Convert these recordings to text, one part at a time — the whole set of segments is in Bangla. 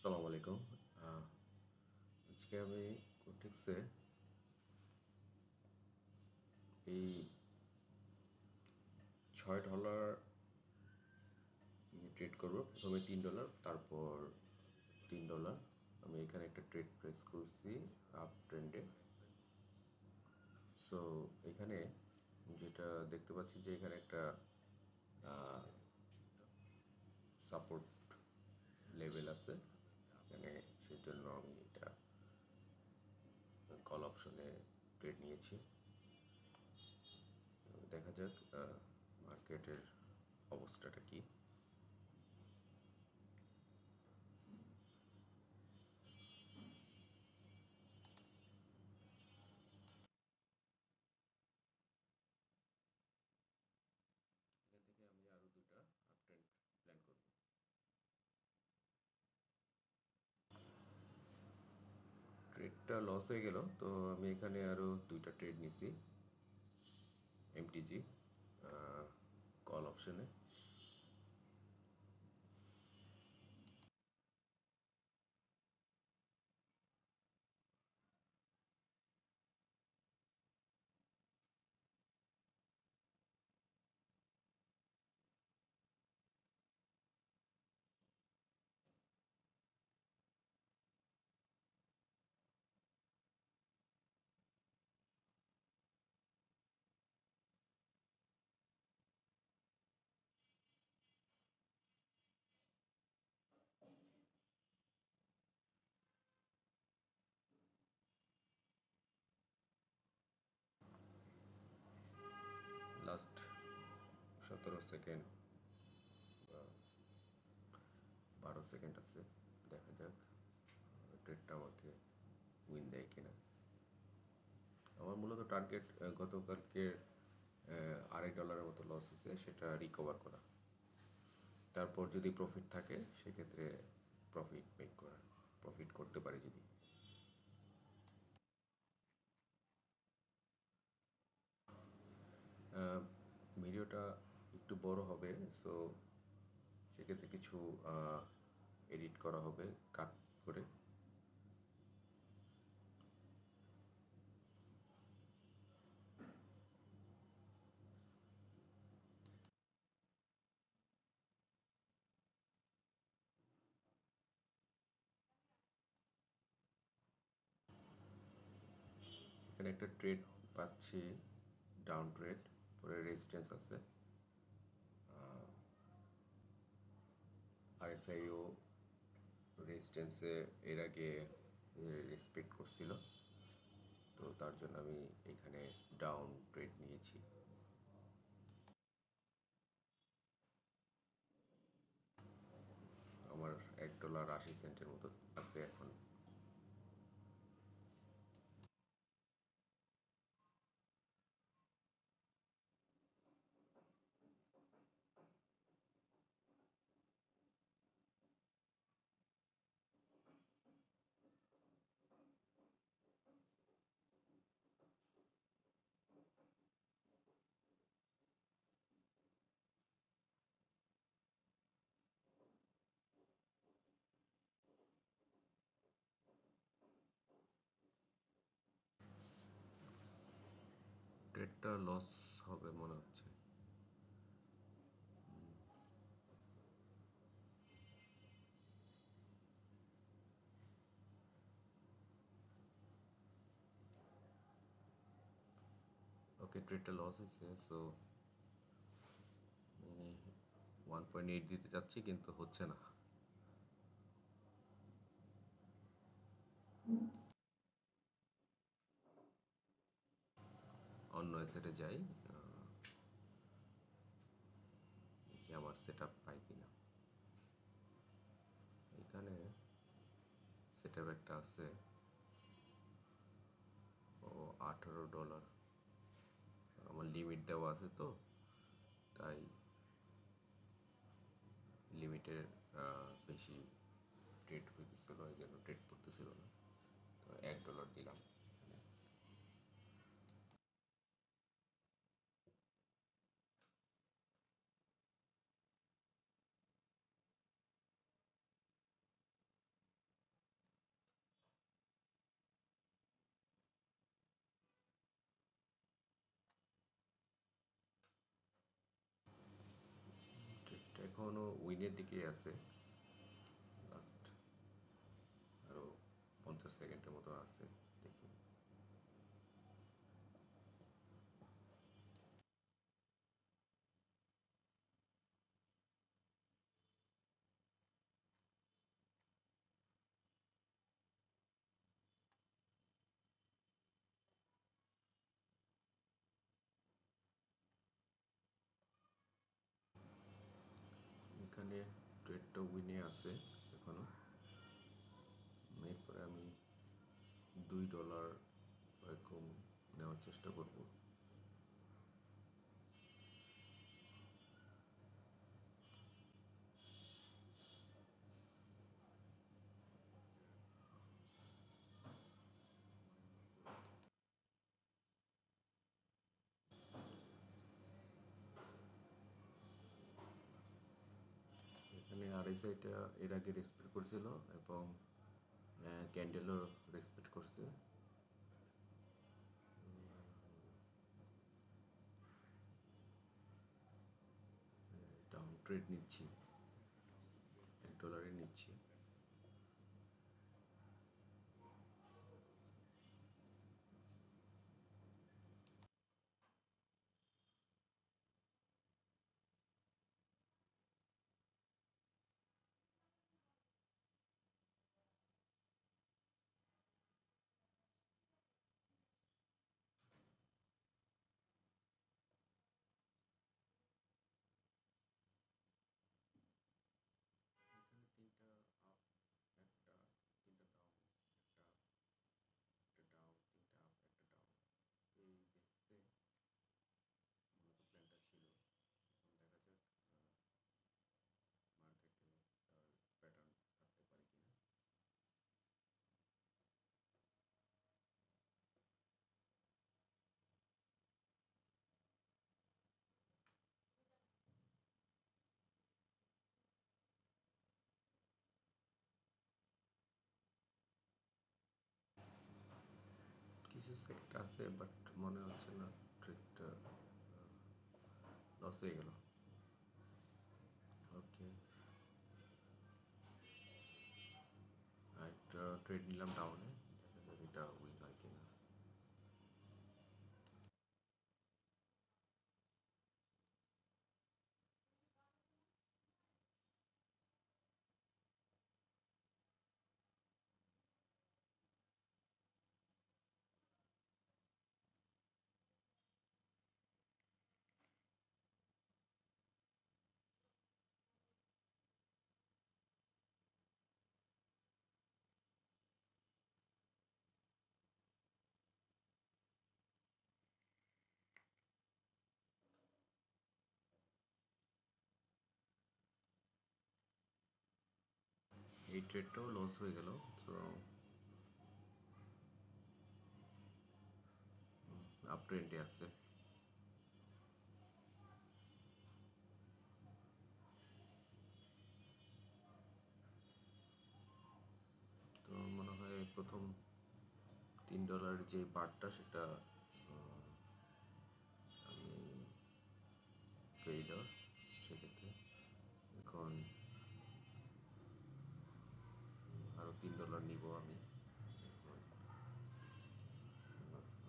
আসসালামু আলাইকুম। আহ, আজকে আমি কোটেক্সে এই $6 ট্রেড করব। প্রথমে $3, তারপর $3। আমি এখানে একটা ট্রেড প্রেস করছি আপ ট্রেন্ডে। সো এখানে যেটা দেখতে পাচ্ছি যে এখানে একটা সাপোর্ট লেভেল আছে এখানে, সেজন্য আমি এটা কল অপশনে ট্রেড নিয়েছি। তো দেখা যাক মার্কেটের অবস্থাটা কি। এখান থেকে আমি আরও দুটা আপ ট্রেন্ড প্ল্যান করব। ট্রেডটা লস হয়ে গেল, তো আমি এখানে আরও দুইটা ট্রেড নিছি এমটিজি কল অপশনে। লাস্ট 17 সেকেন্ড, 12 সেকেন্ড আছে। দেখা যাক ট্রেডটা আমাকে উইন দেয় কিনা। আমার মূলত টার্গেট গতকালকে $2.5 মতো লস হয়েছে, সেটা রিকভার করা। তারপর যদি প্রফিট থাকে সেক্ষেত্রে প্রফিট মেক করা, প্রফিট করতে পারি যদি। ভিডিওটা একটু বড় হবে, সো সেক্ষেত্রে কিছু এডিট করা হবে কাট করে। এখানে একটা ট্রেড পাচ্ছি, ডাউন ট্রেড, পরে রেজিস্ট্যান্স আছে। আরএসআইও রেজিস্ট্যান্সে এর আগে রেসপেক্ট করছিল, তো তার জন্য আমি এখানে ডাউন ট্রেড নিয়েছি। আমার $1.80 মতো আছে এখন। ট্রেডটা লস হবে মনে হচ্ছে। ওকে, ট্রেডটা লস হয়েছে। সো 1.8 দিতে চাচ্ছি কিন্তু হচ্ছে না। অন্য এসেটে যাই, দেখি আমার সেট আপ পাই কিনা। এখানে সেট আপ একটা আছে, ও $18। আমার লিমিট দেওয়া আছে, তো তাই লিমিটের বেশি ট্রেড হইতেছিল, এই জন্য ট্রেড করতেছিল না। তো $1 দিলাম। এখনও উইনের দিকেই আছে, লাস্ট আরও 50 সেকেন্ডের মতো আছে, দেখি। এখানে ট্রেডটা উইনে আছে এখনো। এরপরে আমি $2 এরকম নেওয়ার চেষ্টা করব। এখানে RSIটা এর আগে রেসপেক্ট করছিল এবং ক্যান্ডেলও রেসপেক্ট করছে। ডাউন ট্রেড নিচ্ছি, $1 নিচ্ছি। তিনটা আপ, একটা, তিনটা ডাউন, একটা, ডাউন, তিনটা আপ, একটা ডাউন, এই বেসে মূলত প্ল্যানটা ছিল। এখন দেখা যাক মার্কেটে প্যাটার্ন থাকতে পারে কিনা। কিছু সেক্ট আছে, বাট মনে হচ্ছে না ট্রেডটা লস হয়ে গেল। ওকে, একটা ট্রেড নিলাম ডাউনে, দেখা যাক এটা উইন হয় কিনা। এই ট্রেডটাও লস হয়ে গেল। তো আপ ট্রেন্ডে আছে। তো মনে হয় প্রথম $3 যে বারটা সেটা আমি ফেইলার, সেক্ষেত্রে এখন আরও $3 নিব আমি।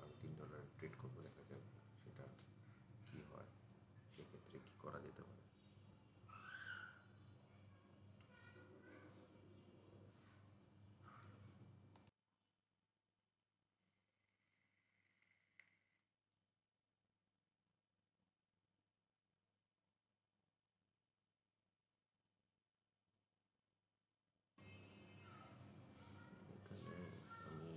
আরও $3 ট্রেড করবো, দেখা যাক সেটা কী হয়, সেক্ষেত্রে কী করা যেতে পারে। এখানে আমি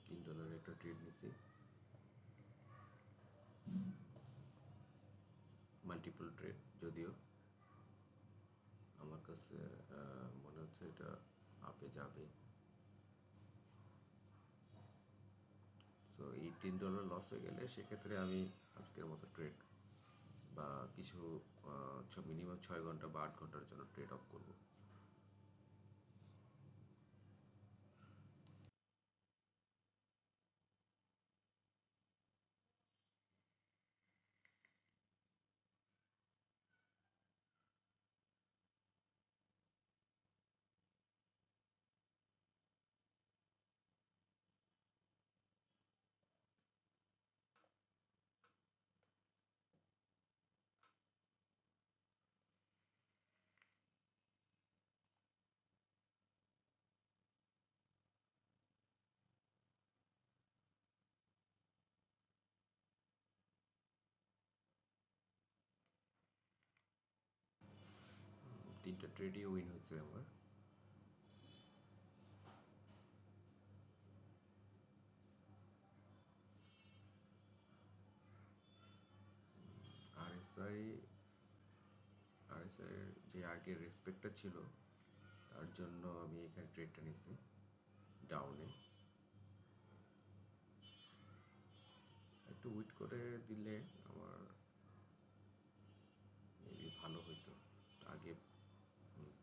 $3 একটা ট্রেড নিছি, মাল্টিপল ট্রেড। যদিও আমার কাছে মনে হচ্ছে এটা আপে যাবে। সো এই $3 লস হয়ে গেলে সেক্ষেত্রে আমি আজকের মতো ট্রেড বা কিছু মিনিমাম 6 ঘন্টা বা 8 ঘন্টার জন্য ট্রেড অফ করব। ট্রেডই উইন হয়েছে আমার। আরএসআই আরএসআই এর যে আগের রেসপেক্টটা ছিল তার জন্য আমি এখানে ট্রেডটা নিয়েছি ডাউনে। একটু ওয়েট করে দিলে আমার মেবি ভালো হইতো, আগে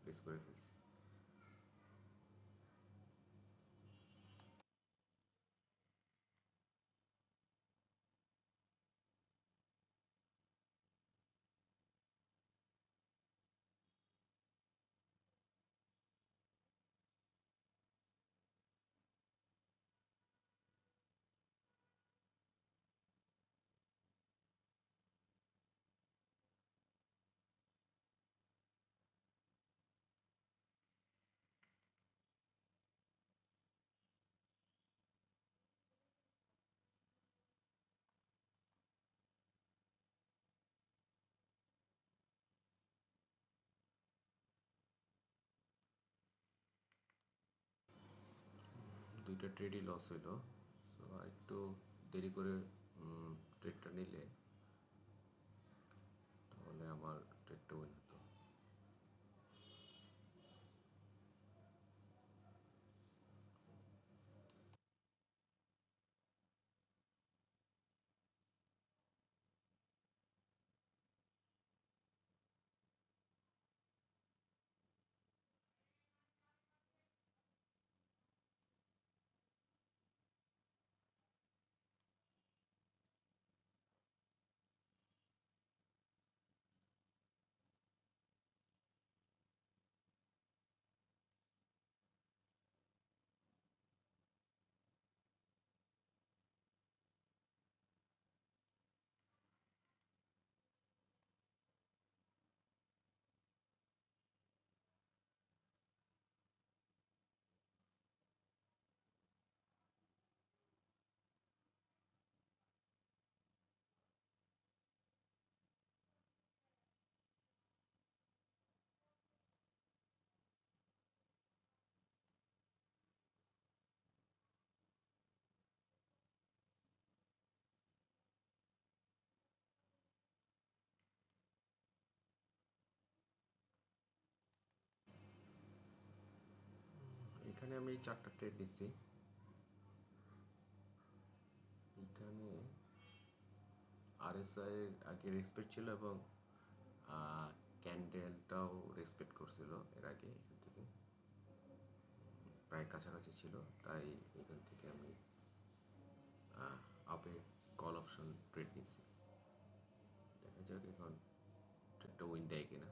প্লেস করে ফেলছি। দুইটা ট্রেডই লস হইলো। সো একটু দেরি করে ট্রেডটা নিলে তাহলে আমার ট্রেডটা উইন হতো। এখানে আমি 4টা ট্রেড নিচ্ছি। এখানে আরএসআই এর আগে রেসপেক্ট ছিল এবং ক্যান্ডেলটাও রেসপেক্ট করছিল এর আগে। এখান থেকে প্রায় কাছাকাছি ছিল, তাই এখান থেকে আমি আপে কল অপশন ট্রেড নিয়েছি। দেখা যাক এখন ট্রেডটা উইন দেয় কিনা।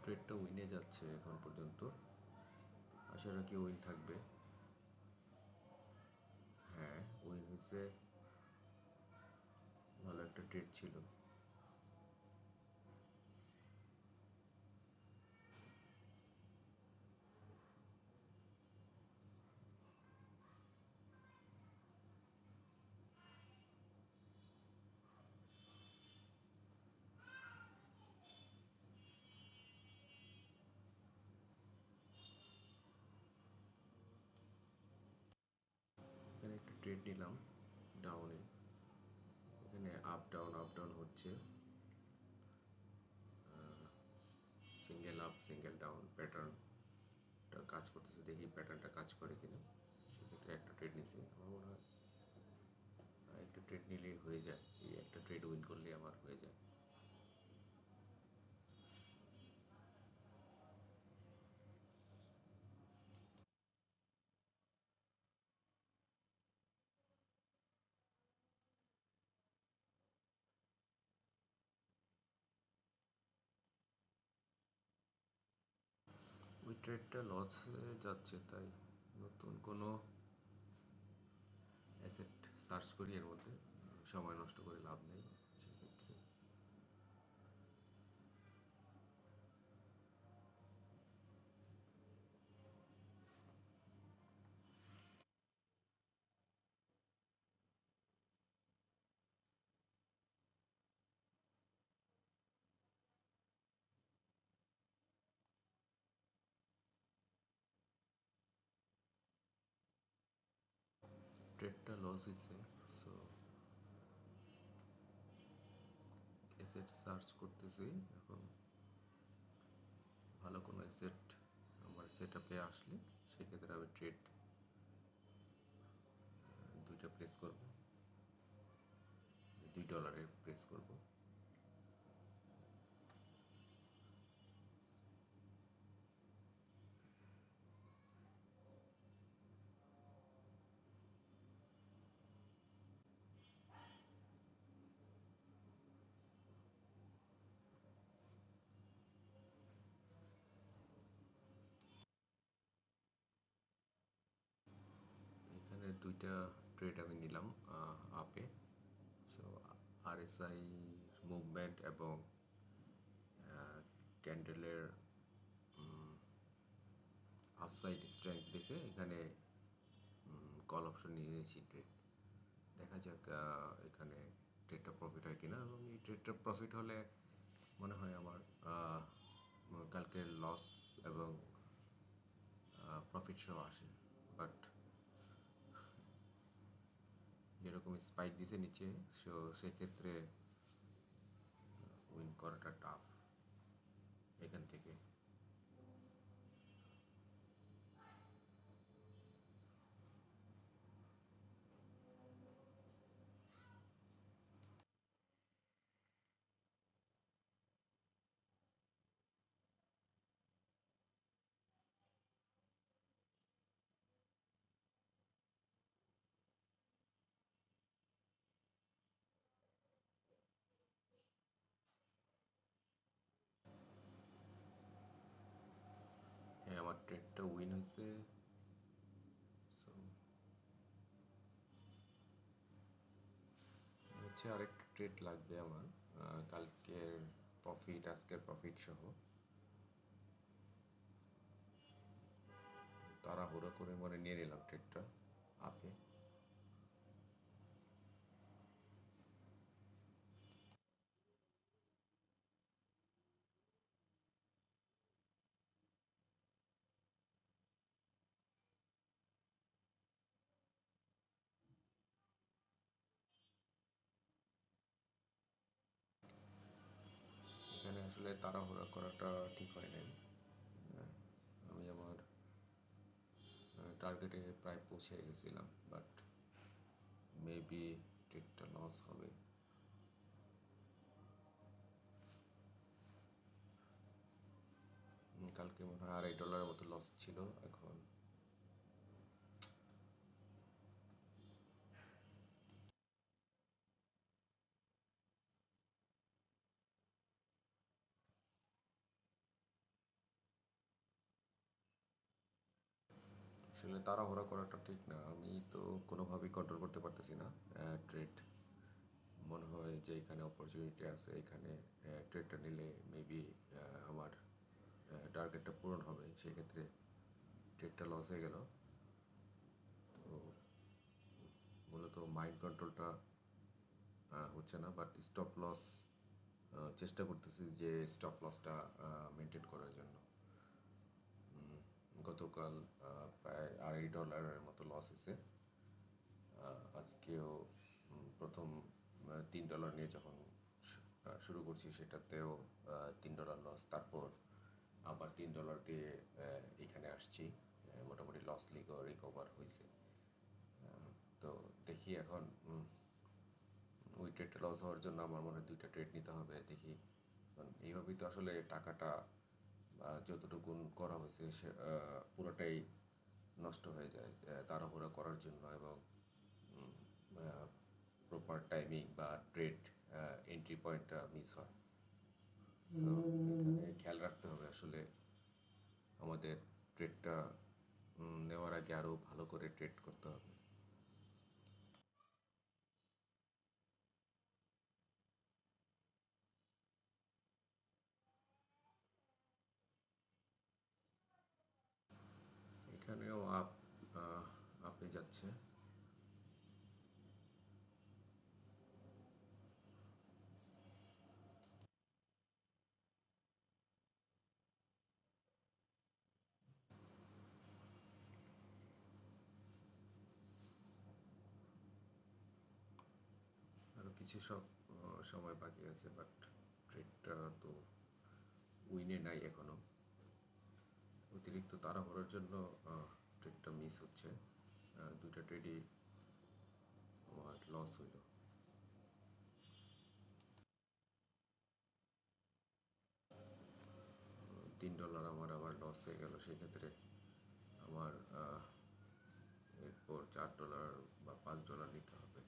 ট্রেডটা উইনে যাচ্ছে এখন পর্যন্ত, আশা রাখি উইন থাকবে। হ্যাঁ, উইন হয়েছে, ভালো একটা ট্রেড ছিল। এখানে একটা ট্রেড নিলাম ডাউনে। এখানে আপ ডাউন হচ্ছে, সিঙ্গেল আপ সিঙ্গেল ডাউন প্যাটার্নটা কাজ করতেছে। দেখি প্যাটার্নটা কাজ করে কিনা। সেক্ষেত্রে একটা ট্রেড নিছি। আমার মনে হয় একটা ট্রেড নিলেই হয়ে যায়, এই একটা ট্রেড উইন করলেই আমার হয়ে যায়। ট্রেডটা লসে যাচ্ছে, তাই নতুন কোনো অ্যাসেট সার্চ করি এর মধ্যে, সময় নষ্ট করে লাভ নেই সেক্ষেত্রে। ট্রেডটা লস হয়েছে, সো অ্যাসেট সার্চ করতেছি এখন। ভালো কোনো অ্যাসেট আমার সেট আপে আসলে সেক্ষেত্রে আমি ট্রেড দুইটা প্লেস করব, $2 প্রেস করব। এখানে দুইটা ট্রেড আমি নিলাম আপে। সো RSI মুভমেন্ট এবং ক্যান্ডেলের আপসাইড স্ট্রেংথ দেখে এখানে কল অপশন নিয়ে নিয়েছি ট্রেড। দেখা যাক এখানে ট্রেডটা প্রফিট হয় কিনা, এবং এই ট্রেডটা প্রফিট হলে মনে হয় আমার কালকের লস এবং প্রফিট সহ আসে। বাট যেরকম স্পাইক দিছে নিচে, সো সেক্ষেত্রে উইন করাটা টাফ এখান থেকে। হ্যাঁ, আমার ট্রেডটা উইন হয়েছে। সো হচ্ছে আরেকটা ট্রেড লাগবে আমার, কালকের প্রফিট আজকের প্রফিট সহ। তাড়াহুড়ো করে মানে নিয়ে নিলাম ট্রেডটা আপে। এখানে আসলে তাড়াহুড়া করাটা ঠিক হয় নাই। আমি আমার টার্গেটে প্রায় পৌঁছে গেছিলাম, বাট মেবি ট্রেডটা লস হবে। কালকে মনে হয় $2.5 মতো লস ছিল। এখন আসলে তাড়াহুড়া করাটা ঠিক না, আমি তো কোনোভাবেই কন্ট্রোল করতে পারতেছি না ট্রেড। মনে হয় যে এখানে অপরচুনিটি আছে, এখানে ট্রেডটা নিলে মেবি আমার টার্গেটটা পূরণ হবে, সেক্ষেত্রে ট্রেডটা লস হয়ে গেল। তো মূলত মাইন্ড কন্ট্রোলটা হচ্ছে না, বাট স্টপ লস চেষ্টা করতেছি যে স্টপ লসটা মেনটেন করার জন্য। গতকাল প্রায় $2.5 মতো লস হয়েছে। আজকেও প্রথম $3 নিয়ে যখন শুরু করছি সেটাতেও $3 লস, তারপর আবার $3 দিয়ে এখানে আসছি, মোটামুটি লস রিকভার হয়েছে। তো দেখি এখন ওই ট্রেডটা লস হওয়ার জন্য আমার মনে হয় দুইটা ট্রেড নিতে হবে, দেখি। কারণ এইভাবেই তো আসলে টাকাটা যতটুকু করা হয়েছে সে পুরোটাই নষ্ট হয়ে যায় তাড়াহুড়া করার জন্য, এবং প্রপার টাইমিং বা ট্রেড এন্ট্রি পয়েন্টটা মিস হয়। তো এখানে খেয়াল রাখতে হবে আসলে আমাদের ট্রেডটা নেওয়ার আগে আরও ভালো করে ট্রেড করতে হবে। এখানেও আপে যাচ্ছে। আরও কিছু সময় বাকি আছে, বাট ট্রেডটা তো উইনে নাই এখনো। অতিরিক্ত তাড়াহুড়োর জন্য ট্রেডটা মিস হচ্ছে। দুইটা ট্রেডই আমার লস হইল। $3 আমার আবার লস হয়ে গেল। সেক্ষেত্রে আমার এরপর $4 বা $5 নিতে হবে।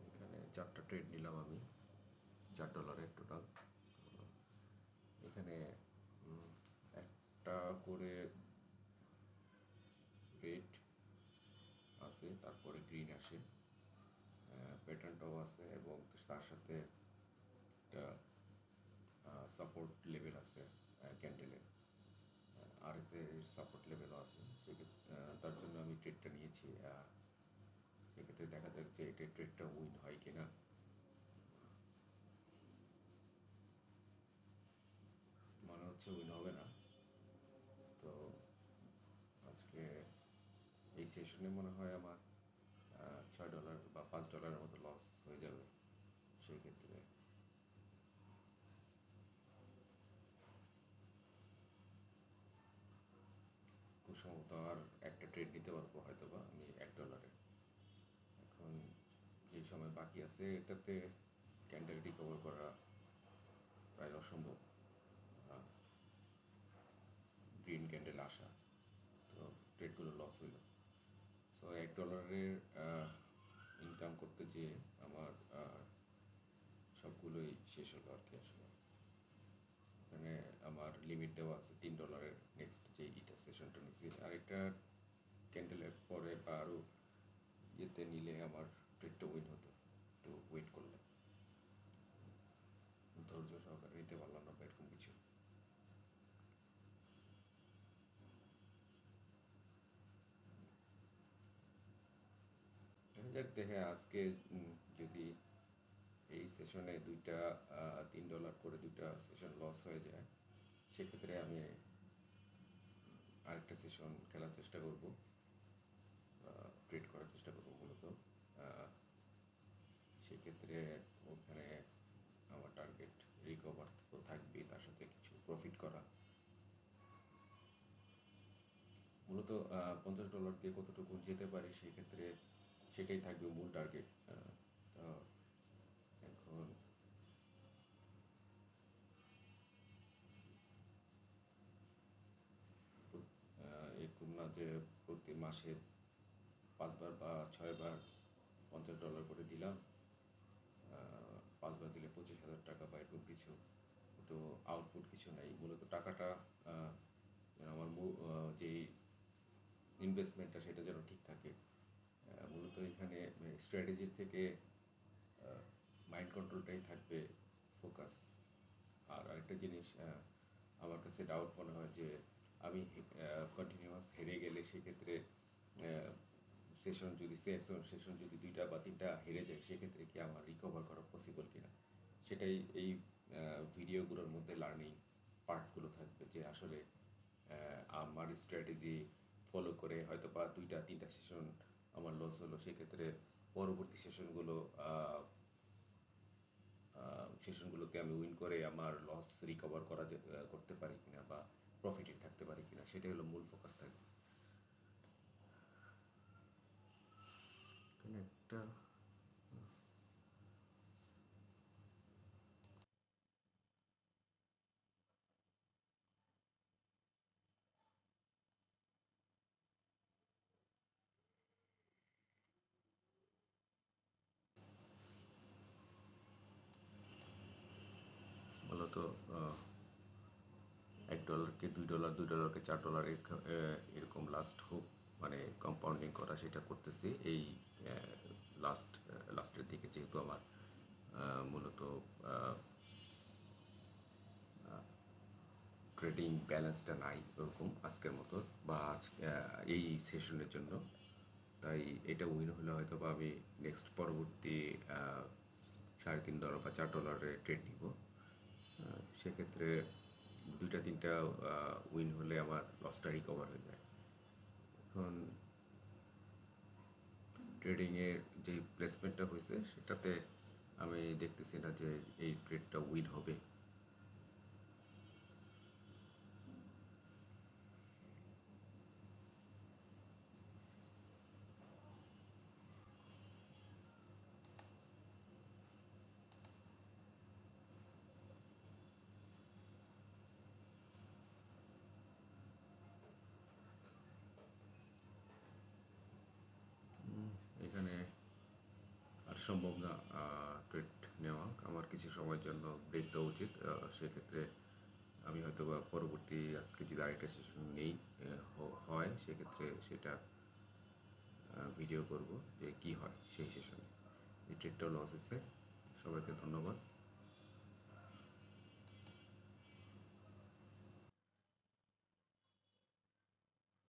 এখানে 4টা ট্রেড নিলাম আমি, $4 টোটাল। এখানে একটা করে রেড আছে, তারপরে গ্রিন আসে, প্যাটার্নটাও আছে, এবং তার সাথে একটা সাপোর্ট লেভেল আছে ক্যান্ডেলের। RSI এর সাপোর্ট লেভেলও আছে। তার জন্য আমি ট্রেডটা নিয়েছি। সেক্ষেত্রে দেখা যাক যে এটা ট্রেডটা উইন হয় কিনা। মনে হচ্ছে উইন হবে না। তো আজকে এই সেশনে মনে হয় আমার $6 বা $5 মতো লস হয়ে যাবে। সেই ক্ষেত্রে খুব সম্ভবত আর একটা ট্রেড নিতে পারবো হয়তো বা আমি $1। এখন যে সময় বাকি আছে এটাতে ক্যান্ডেল রিকভার করা প্রায় অসম্ভব। গ্রিন ক্যান্ডেল আসা, তো ট্রেডগুলো লস হইল। সো $1 ইনকাম করতে যেয়ে আমার সবগুলোই শেষ হলো আর কি। আসলে এখানে আমার লিমিট দেওয়া আছে $3। নেক্সট যে ইটা সেশনটা নিয়েছি আরেকটা ক্যান্ডেলের পরে বা আরও ইয়েতে নিলে আমার ট্রেডটা উইন হতো। একটু ওয়েট করলে, ধৈর্য সহকারে নিতে পারলাম না বা এরকম কিছু। যাক, দেখে আজকে যদি এই সেশনে $3 করে দুইটা সেশন লস হয়ে যায়, সেক্ষেত্রে আমি আরেকটা সেশন খেলার চেষ্টা করব, ট্রেড করার চেষ্টা করব মূলত। সেক্ষেত্রে ওখানে আমার টার্গেট রিকভার তো থাকবেই, তার সাথে কিছু প্রফিট করা। মূলত $50 দিয়ে কতটুকু যেতে পারি সেই ক্ষেত্রে সেটাই থাকবে মূল টার্গেট। তো এখন এরকম না যে প্রতি মাসে 5বার বা 6বার $50 করে দিলাম, 5বার দিলে $25,000 বা এরকম কিছু। তো আউটপুট কিছু নাই। মূলত টাকাটা আমার যে ইনভেস্টমেন্টটা সেটা যেন ঠিক থাকে। মূলত এখানে স্ট্র্যাটেজির থেকে মাইন্ড কন্ট্রোলটাই থাকবে ফোকাস। আর আরেকটা জিনিস আমার কাছে ডাউট মনে হয় যে আমি কন্টিনিউয়াস হেরে গেলে সেক্ষেত্রে সেশন যদি 2টা বা 3টা হেরে যায়, সেক্ষেত্রে কি আমার রিকভার করা পসিবল কিনা, সেটাই এই ভিডিওগুলোর মধ্যে লার্নিং পার্টগুলো থাকবে। যে আসলে আমার স্ট্র্যাটেজি ফলো করে হয়তো বা 2টা 3টা সেশন আমার লস হলো, সেক্ষেত্রে পরবর্তী সেশনগুলোতে আমি উইন করে আমার লস রিকভার করতে পারি কিনা বা প্রফিটে থাকতে পারি কিনা, সেটাই হলো মূল ফোকাস থাকবে। এখানে একটা হয়তো $1কে $2, $2কে $4 এরকম লাস্ট হোক, মানে কম্পাউন্ডিং করা, সেটা করতেছি এই লাস্টের দিকে, যেহেতু আমার মূলত ট্রেডিং ব্যালেন্সটা নাই ওরকম আজকের মতো, বা এই সেশনের জন্য। তাই এটা উইন হলে হয়তো বা আমি নেক্সট পরবর্তী $3.5 বা $4 ট্রেড নিব। সেক্ষেত্রে 2-3টা উইন হলে আমার লসটা রিকভার হয়ে যায়। এখন ট্রেডিংয়ের যে প্লেসমেন্টটা হয়েছে সেটাতে আমি দেখতেছি না যে এই ট্রেডটা উইন হবে। এখানে আর সম্ভব না ট্রেড নেওয়া, আমার কিছু সময়ের জন্য ব্রেক দেওয়া উচিত। সেক্ষেত্রে আমি হয়তো বা পরবর্তী আজকে যদি আরেকটা সেশন নেই হয়, সেক্ষেত্রে সেটা ভিডিও করব যে কি হয় সেই সেশনে। এই ট্রেডটাও লস হয়েছে। সবাইকে ধন্যবাদ।